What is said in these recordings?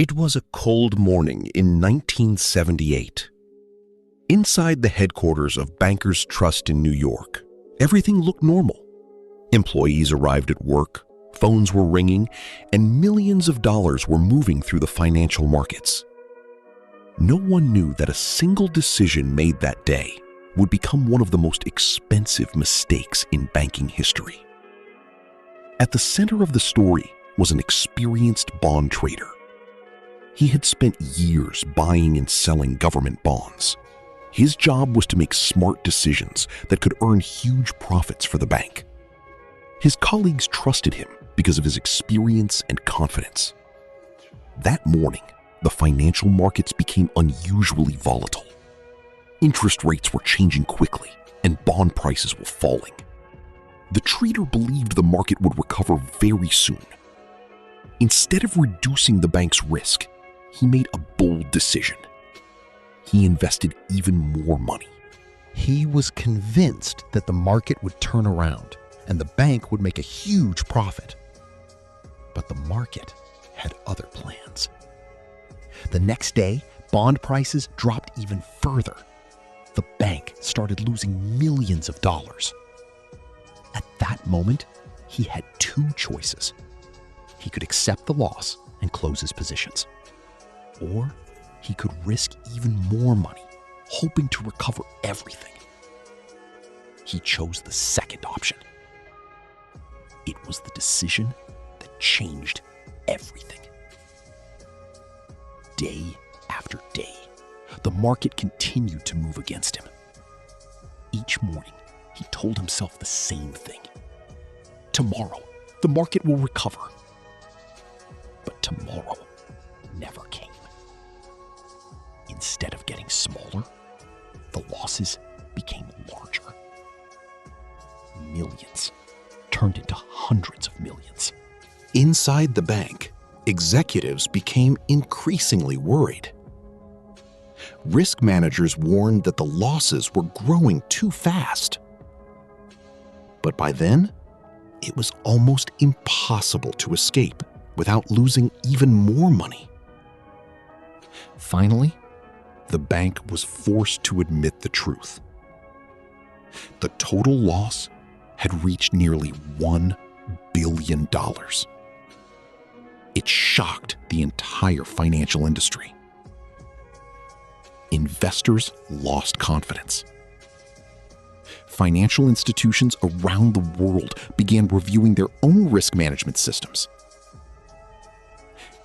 It was a cold morning in 1978. Inside the headquarters of Bankers Trust in New York, everything looked normal. Employees arrived at work, phones were ringing, and millions of dollars were moving through the financial markets. No one knew that a single decision made that day would become one of the most expensive mistakes in banking history. At the center of the story was an experienced bond trader. He had spent years buying and selling government bonds. His job was to make smart decisions that could earn huge profits for the bank. His colleagues trusted him because of his experience and confidence. That morning, the financial markets became unusually volatile. Interest rates were changing quickly, and bond prices were falling. The trader believed the market would recover very soon. Instead of reducing the bank's risk, he made a bold decision. He invested even more money. He was convinced that the market would turn around and the bank would make a huge profit. But the market had other plans. The next day, bond prices dropped even further. The bank started losing millions of dollars. At that moment, he had two choices. He could accept the loss and close his positions, or he could risk even more money, hoping to recover everything. He chose the second option. It was the decision that changed everything. Day after day, the market continued to move against him. Each morning, he told himself the same thing. Tomorrow, the market will recover. But tomorrow never came. Instead of getting smaller, the losses became larger. Millions turned into hundreds of millions. Inside the bank, executives became increasingly worried. Risk managers warned that the losses were growing too fast. But by then, it was almost impossible to escape without losing even more money. Finally, the bank was forced to admit the truth. The total loss had reached nearly $1 billion. It shocked the entire financial industry. Investors lost confidence. Financial institutions around the world began reviewing their own risk management systems.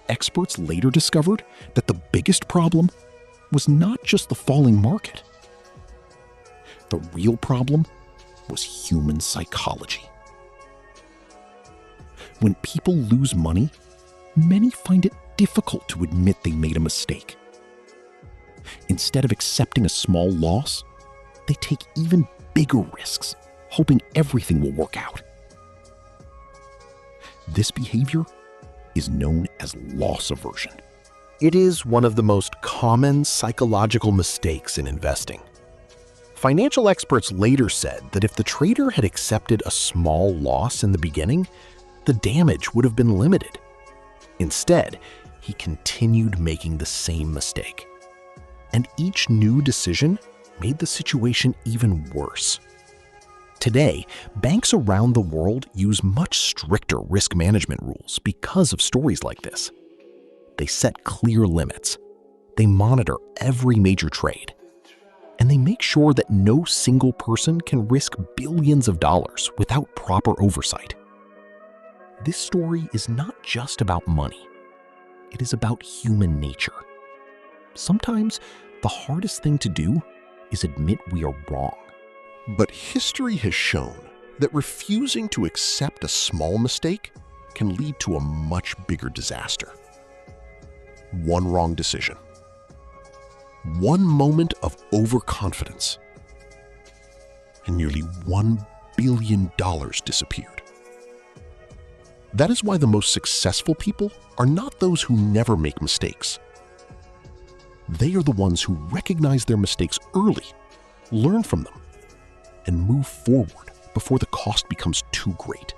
Experts later discovered that the biggest problem was not just the falling market. The real problem was human psychology. When people lose money, many find it difficult to admit they made a mistake. Instead of accepting a small loss, they take even bigger risks, hoping everything will work out. This behavior is known as loss aversion. It is one of the most common psychological mistakes in investing. Financial experts later said that if the trader had accepted a small loss in the beginning, the damage would have been limited. Instead, he continued making the same mistake. And each new decision made the situation even worse. Today, banks around the world use much stricter risk management rules because of stories like this. They set clear limits, they monitor every major trade, and they make sure that no single person can risk billions of dollars without proper oversight. This story is not just about money. It is about human nature. Sometimes the hardest thing to do is admit we are wrong. But history has shown that refusing to accept a small mistake can lead to a much bigger disaster. One wrong decision, one moment of overconfidence, and nearly $1 billion disappeared. That is why the most successful people are not those who never make mistakes. They are the ones who recognize their mistakes early, learn from them, and move forward before the cost becomes too great.